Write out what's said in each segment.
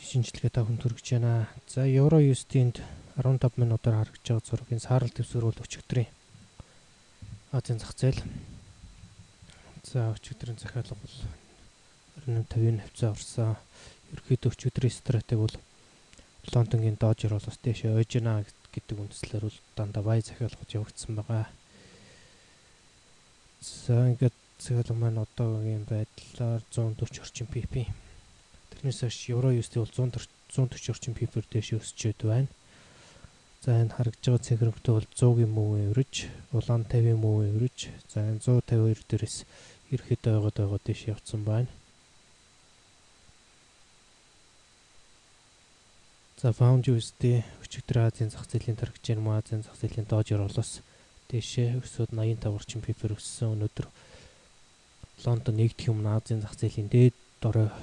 шинжилгээ та хүнд хүргэж байна. За евро USD-нд 15 минутаар харагдж байгаа зургийн саарал дэвсгэр бол өчигдрийн Азийн зах зээл. За өчигдрийн захиалга бол 28.50 хавцаа орсон. Ерөнхийдөө өчигдрийн стратеги бол Лондонгийн дожер бол бас дэше ойж гинэ гэдэг үндслээр бол дандаа бай захиалгууд явагдсан байгаа. За ингээд захиалга маань одоогийн байдлаар 140 орчим pp. Тэрнээс хойш евро USD бол 140 орчим pp-ээр дэше өсчээд байна. За энэ харагдж байгаа цэнхэрхтээ бол 100-ийн мөв эврэж, улаан 50-ийн мөв эврэж, за энэ 152 дээрээс ерөөхдөө байгаа дэше явцсан байна. За Pound USD өчигдөр Азийн зах зээлийн тархиж юм Азийн зах зээлийн дожер болоос дэше өсөд 85 орчим pp-ээр өссөн. Өнөөдөр Лондон нэгдэх юм Азийн зах зээлийн дээд дорой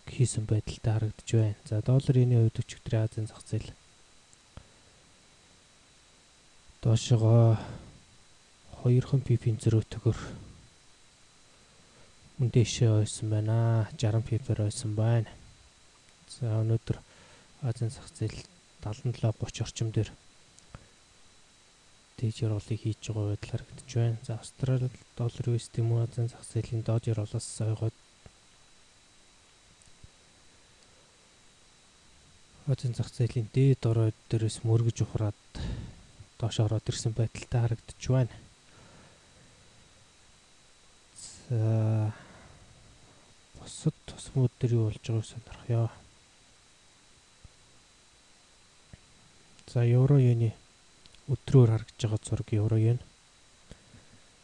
хийсэн байдалтай харагдж байна. За долларын хувьд өчигдөр Азийн зах зээл доошогоо 2 pp-ийн зөрүүтгөр мөн дэше ойсон байна. 60 pp-ээр ойсон байна. За өнөөдөр Азийн зах зээл 77-30 орчим дээр дожер ролыг хийж байгаа байдал харагдж байна. За Австрали доллар USD мөн Азийн зах зээлийн дожер ролоос ойгоод Азийн зах зээлийн дээд дорой дээрээс мөргөж ухраад доош ороод ирсэн байдалтай харагдж байна. За бусад тусмууд дээр юу болж байгааг сонирх ёо. За евро йений өдрөөр харагдж байгаа зураг евро йен.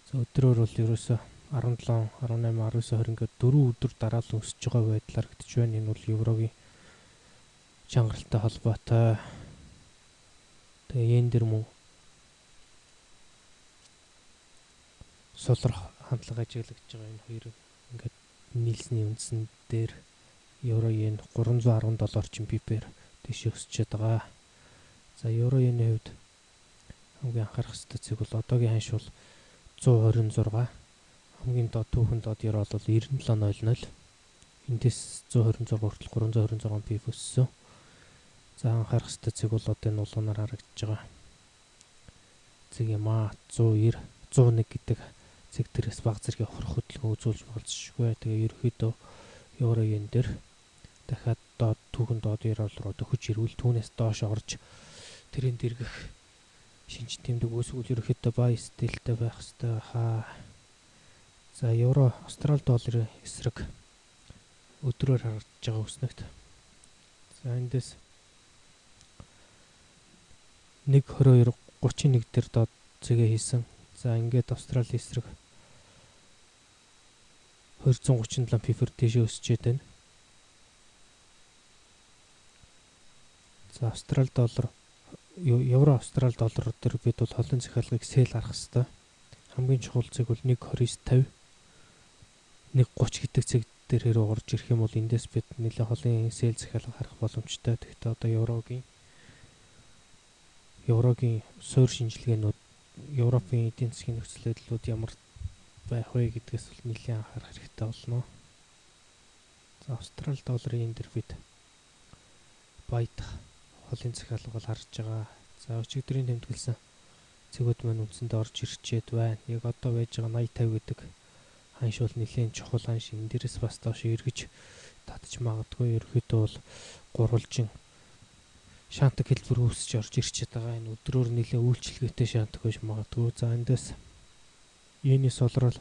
За өдрөөр бол ерөөсө 17, 18, 19, 20 ингээд 4 өдөр дараалал өсөж байгаа байдал харагдж байна. Энэ бол еврогийн чангаралтай холбоотой. Тэгээ йен дэр мөн сулрах хандлага ажиглагдж байгаа энэ хоёр ингээд нийлсний үндсэн дээр евро йен 317 орчим pp-ээр дэше өсчээд байгаа. За евро йений хувьд хамгийн анхаарах ёстой зүйл бол одоогийн ханш бол 126, хамгийн доод түүхэн доод евро бол 97.00. Эндээс 126 хүртэл 326 pp өссөн. За анхаарах ёстой зүйл бол одоо энэ улуунаар харагдж байгаа. Цэг юм 190, 101 гэдэг цэг дээрээс баг зэрэг аврах хөдөлгөөн үзүүлж болзошгүй. Тэгээ ерөөхдөө евро йен дээр дахиад доод түүхэн доод евро руу дөхөж ирвэл түүнээс доош орж тэрийн дэргэх шинж тэмдэг үүсгүүл ерөөхдөө бай стилтэй байх ёстой хаа. За евро Австрали долларын эсрэг өдрөөр харагдж байгаа өснөгт. За эндээс 1.22.31 дээр доод цэгээ хийсэн. За ингээд Австрали эсрэг 237 pp-ээр дэше өсчээд байна. За Австрали доллар евро Австрали доллар дээр бид бол холын захиалгыг сэл харах хэрэгтэй. Хамгийн чухал цэг бол 1.2950, 1.30 гэдэг цэг дээр хэрэг орж ирэх юм бол эндээс бид нэлээд холын сэл захиалга харах боломжтой. Тэгэхдээ одоо еврогийн суур шинжилгээнүүд Европын эдийн засгийн нөхцөл байдлууд ямар байх вэ гэдгээс бол нэлээд анхаарах хэрэгтэй болно. За Австрали долларын энэ дэр бид баядах холын захиалга бол харж байгаа. За өчигдрийн тэмдэглэсэн цэгүүд маань үндсэндээ орж ирчээд байна. Яг одоо байж байгаа 80-50 гэдэг ханш бол нэлээд чухал ханш. Энэ дээрээс бас доош эргэж татж магадгүй. Ерөөхдөө бол гурвалжин шантаг хэлбэр үүсэж орж ирчээд байгаа. Энэ өдрөөр нэлээд үйлчлэгээтэй шантаг байж магадгүй. За эндээс йений солрол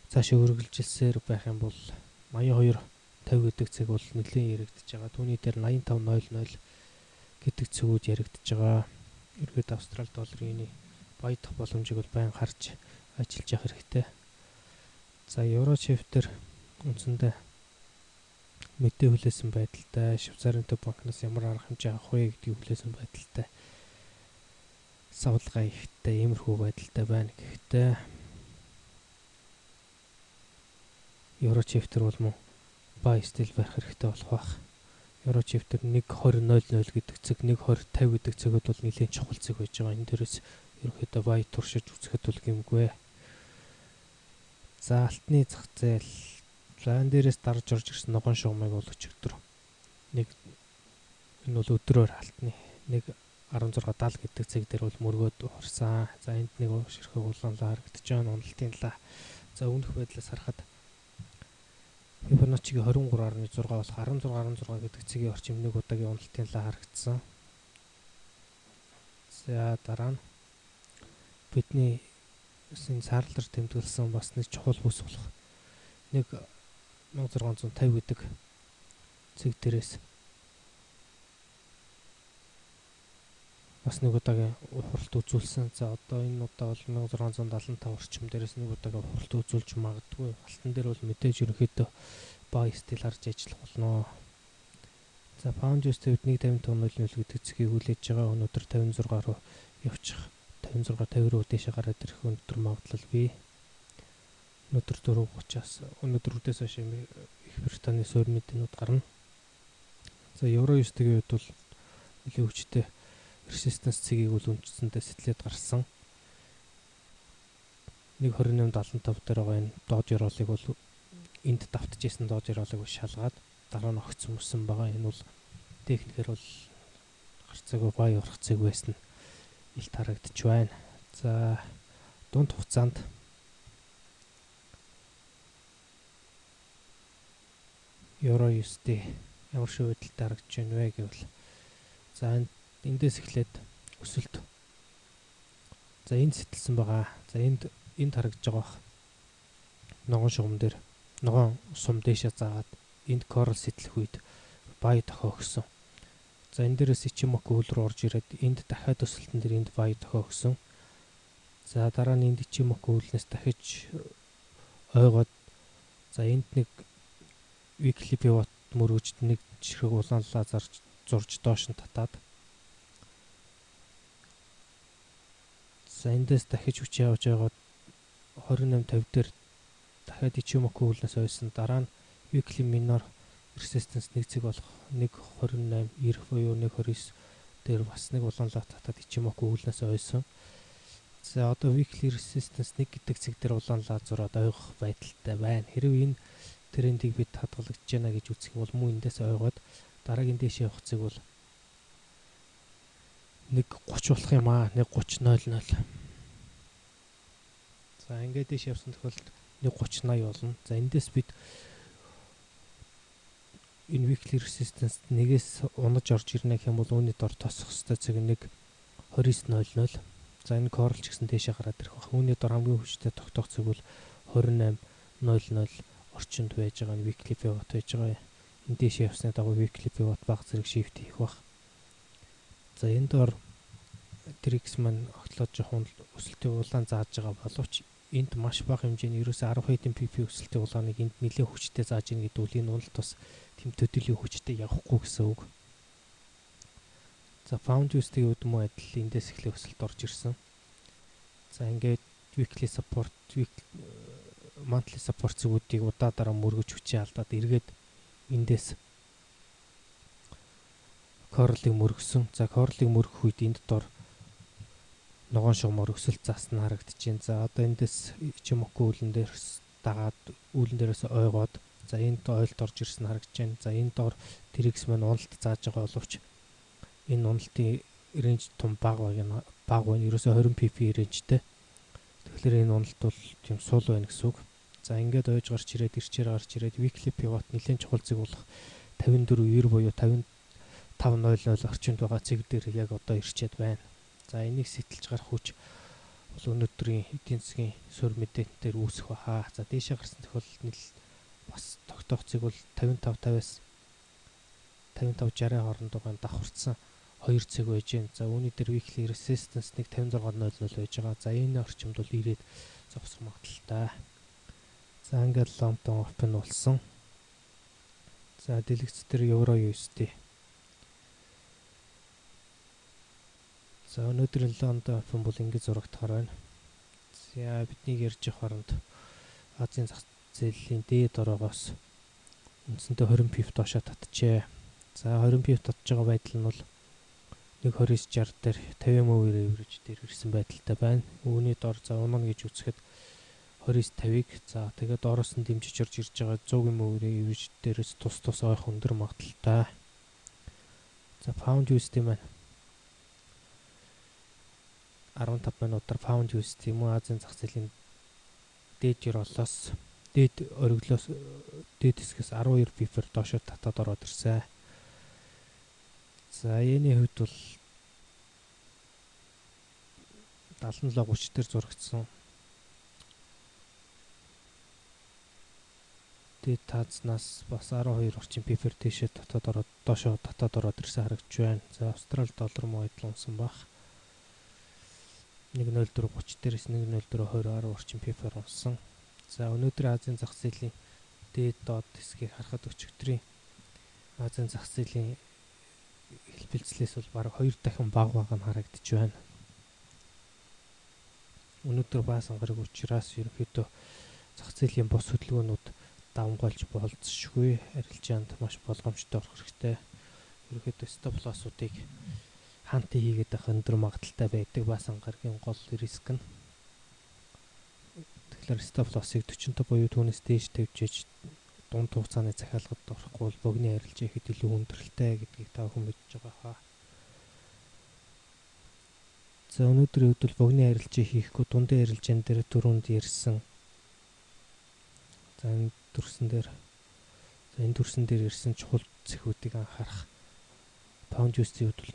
цаашаа үргэлжилсээр байх юм бол 82.50 гэдэг цэг бол нэлээд яригдж байгаа. Түүний дээр 85.00 гэдэг цэгүүд яригдж байгаа. Ерөөд Австрали долларын баядах боломжийг бол байн харж ажиллаж явах хэрэгтэй. За евро шифтер үндсэндээ мэдээ хүлээсэн байдалтай, Швейцарын төв банкнаас ямар арга хэмжээ авах вэ гэдгийг хүлээсэн байдалтай. Савлгаа ихтэй иймэрхүү байдалтай байна. Гэхдээ евро шифтер бол мөн бай стил байх хэрэгтэй болох байх. Евро шифтер 1.20.00 гэдэг цэг, 1.20.50 гэдэг цэгүүд бол нэлээд чухал цэг байж байгаа. Энэ дээрээс ерөөхдөө бай туршиж үзэхэд бол гэмгүй. За алтны зах зээл. За энэ дээрээс дарж орж ирсэн ногоон шугамыг бол өчигдөр Нэг энэ бол өдрөөр халтны. Нэг 16:70 гэдэг цаг дээр бол мөргөөд ухарсан. За энд нэг ширхэг улаанлаа харагдаж байгаа уналтын лаа. За өмнөх байдлаас харахад Fibonacci-гийн 23.6 болох 16.16 гэдэг цагийн орчим нэг удаагийн уналтын лаа харагдсан. За дараа нь бидний энэ сарлар тэмдэглэсэн бас нэг чухал бүс болох нэг 1650 гэдэг цаг дээрээс бас нэг удаагийн ухралт үзүүлсэн. За одоо энэ удаа бол 1675 орчим дээрээс нэг удаагийн ухралт үзүүлж магадгүй. Алтан дээр бол мэдээж ерөнхийдөө buy стил харж ажиллах болно. За pound USD-д 1.55 гэдэг цэгийг хүлээж байгаа. Өнөөдөр 56 руу явчих. 56.50 руу дэше гараад ирэх өнөөдөр магадлал бий. Өнөөдөр 4:30-аас өнөөдрүүдээс хойш Их Британий суурь мэдэнүүд гарна. За евро USD-ийн хувьд бол нэлээд хүчтэй resistance цэгийг үл үндэсэндээ сэтлээд гарсан. 1.2875 дээр байгаа энэ дожер ролыг бол энд давтж исэн дожер ролыг шалгаад дараа нь огцсон мөсөн байгаа. Энэ бол техникээр бол гарцаагүй бай урах цэг байсан илт харагдаж байна. За дунд хугацаанд евро USD ямар шиг байдалтай харагдаж байна вэ гэвэл за эндээс эхлээд өсөлт. За энд сэтэлсэн байгаа. За энд харагдж байгаа ногоон шугам дээр ногоон сум дэшээ заагаад энд корал сэтлэх үед бай дохио өгсөн. За энэ дээрээс Ichimoku хөл рүү орж ирээд энд дахиад өсөлтөн дээр энд бай дохио өгсөн. За дараа нь энд Ichimoku хөлнөөс дахиж ойгоод за энд нэг weekly pivot мөрөжд нэг жирхэг улаанлаа зурж доош нь татаад за эндээс дахиж хүч явж байгаад 28.50 дээр дахиад Ichimoku хөлнөөс ойсон. Дараа нь weekly minor resistance нэг цэг болох 1.28.90 буюу 1.29 дээр бас нэг улаанлаа татаад Ichimoku хөлнөөс ойсон. За одоо weekly resistance 1 гэдэг цэг дээр улаанлаа зураад ойгох байдалтай байна. Хэрвээ энэ трендийг бид хадгалагдж байна гэж үзэх юм бол мөн эндээс ойгоод дараагийн дэше явах цэг бол 1.30 болох юм аа. 1.30.00. За ингээд дэше явсан тохиолдолд 1.30.80 болно. За эндээс бид энэ weekly resistance нэгээс унаж орж ирнэ гэх юм бол үүний дор тосох хөстэй цэг 1.29.00. За энэ корл ч гэсэн дэше гараад ирэх баг. Үүний дор хамгийн хүчтэй тогтоох цэг бол 28.00 орчинд байж байгаа нь weekly pivot байж байгаа. Энэ дэше явсны дагуу weekly pivot баг зэрэг shift хийх баг. За энэ дор Trix маань огтлоод жоохон өсөлтийн улаан зааж байгаа боловч энд маш бага хэмжээний ерөөсөө 10 хэдэн PP өсөлтийн улааныг энд нэлээд хүчтэй зааж ийн гэдэг үл энэ уналт бас тэм төдийлөн хүчтэй явахгүй гэсэн үг. За pound USD-ийн үед мөн адил эндээс эхлээ өсөлт орж ирсэн. За ингээд weekly support, monthly support зүгүүдийг удаа дараа мөргөж хүчээ алдаад эргээд эндээс королыг мөргсөн. За королыг мөргөх үед энд дор ногоон шугамар өсөлт заасан харагдаж байна. За одоо эндээс Ichimoku үүлэн дээрс дагаад үүлэн дээрээс ойгоод за энд ойлт орж ирсэн харагдаж байна. За энэ дор Trix маань уналт зааж байгаа боловч энэ уналтын рейнж том бага байна. Ерөөсөө 20 PP рейнжтэй. Тэгэхээр энэ уналт бол тийм сул байна гэсэн үг. За ингээд ойж гарч ирээд weekly pivot нэлээд чухал цэг болох 54.90 буюу 55.00 орчинд байгаа цэг дээр яг одоо ирчээд байна. За энийг сэтэлж гарах хүч бол өнөөдрийн эдийн засгийн суурь мэдээлэлээр үүсэх баха. За дээшээ гарсан тохиолдолд бас тогтоох цэг бол 55.50-аас 55.60 хооронд байгаа давхарцсан 2 цэг байж байна. За үүний дээр weekly resistance 56.00 байж байгаа. За энэ орчимд бол ирээд зогсох магадaltaй. За ингээд London Open болсон. За дэлгэц дээр евро USD. За өнөөдрийн London Open бол ингэж зурагдахаар байна. За бидний ярьж явах хооронд Азийн зах зээлийн дээд ороогоос үндсэндээ 20 пивт доошоо татжээ. За 20 пивт татж байгаа байдал нь бол 1.2960 дээр 50 average дээр ирсэн байдалтай байна. Үүний дор за унана гэж үзэхэд 2950-ыг за тэгээд ороос нь дэмжиж орж ирж байгаа 100 average дээрээс тус ойх өндөр магадaltaй. За pound USD маань 15 минутаар pound USD юм уу Азийн зах зээлийн дээд жироолоос дээд ориглоос дээд хэсгээс 12 пипер доошо татаад ороод ирсэн. За энэ хувьд бол 77.30 дээр зурагдсан. Дээд таазнаас бас 12 орчим пипер тийшээ татаад ороод доошо татаад ороод ирсэн харагдж байна. За Австрали доллар муу адил унсан баг. 1.0430 дээрээс 1.0420 орчим пипер унсан. За өнөөдөр Азийн зах зээлийн дээд доод хэсгийг харахад өчигдрийн Азийн зах зээлийн хэлбэлцлээс бол бараг 2 дахин бага нь харагдаж байна. Өнөөдөр баасан гараг учраас ерөнхийдөө зах зээлийн бус хөдөлгөөнүүд давмгайлж болцсошгүй, арилжаанд маш болгоомжтой орох хэрэгтэй. Ерөнхийдөө стоп лоссуудыг хаантыг хийгээд байх өндөр магадaltaй байдаг баасан гарагийн гол риск нь. Тэгэхээр стоп лоссыг 45 буюу түүнээс дээш тавьж дунд хугацааны захиалгад орохгүй бол богино арилжаа ихэд илүү хүндрэлтэй гэдгийг та бүхэн мэдж байгаа хаа. За өнөөдрийн үед бол богино арилжаа хийхгүй дундын арилжаан дээр дөрөнд ирсэн. За энэ дүрсэн дээр ирсэн чухал зэхүүдийг анхаарах. Pound USD-д бол